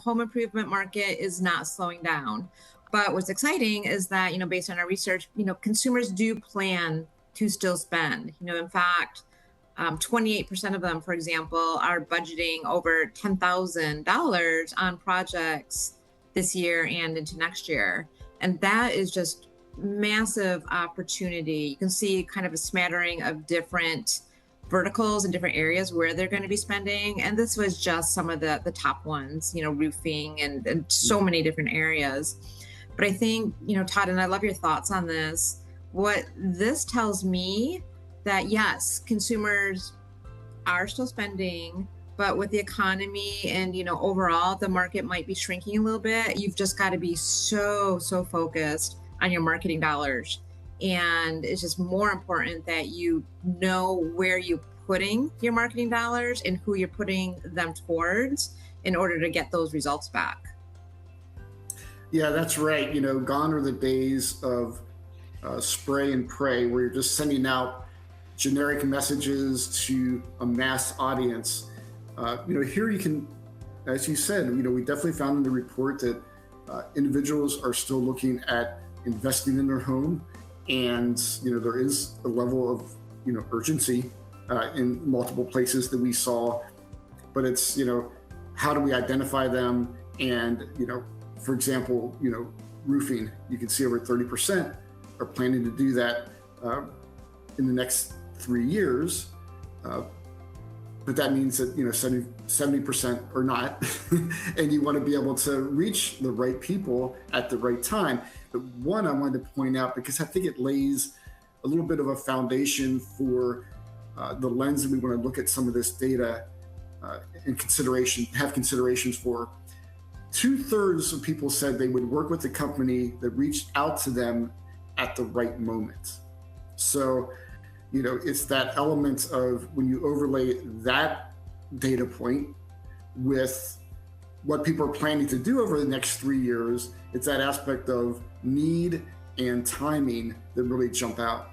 home improvement market is not slowing down. But what's exciting is that, based on our research, consumers do plan to still spend. In fact, 28% of them, for example, are budgeting over $10,000 on projects this year and into next year. And that is just massive opportunity. You can see kind of a smattering of different verticals and different areas where they're going to be spending. And this was just some of the top ones, roofing and so many different areas. But I think, Todd, and I love your thoughts on this. What this tells me that yes, consumers are still spending, but with the economy and, overall, the market might be shrinking a little bit. You've just got to be so focused on your marketing dollars. And it's just more important that you know where you're putting your marketing dollars and who you're putting them towards in order to get those results back. Yeah, that's right. Gone are the days of spray and pray, where you're just sending out generic messages to a mass audience. Here you can, as you said, we definitely found in the report that individuals are still looking at investing in their home, and there is a level of urgency in multiple places that we saw, but it's how do we identify them? And for example, roofing, you can see over 30% are planning to do that in the next 3 years. But that means that 70% are not, and you want to be able to reach the right people at the right time. But one I wanted to point out, because I think it lays a little bit of a foundation for the lens that we want to look at some of this data in consideration, have considerations for. 2/3 of people said they would work with the company that reached out to them at the right moment. So, it's that element of when you overlay that data point with what people are planning to do over the next 3 years, it's that aspect of need and timing that really jump out.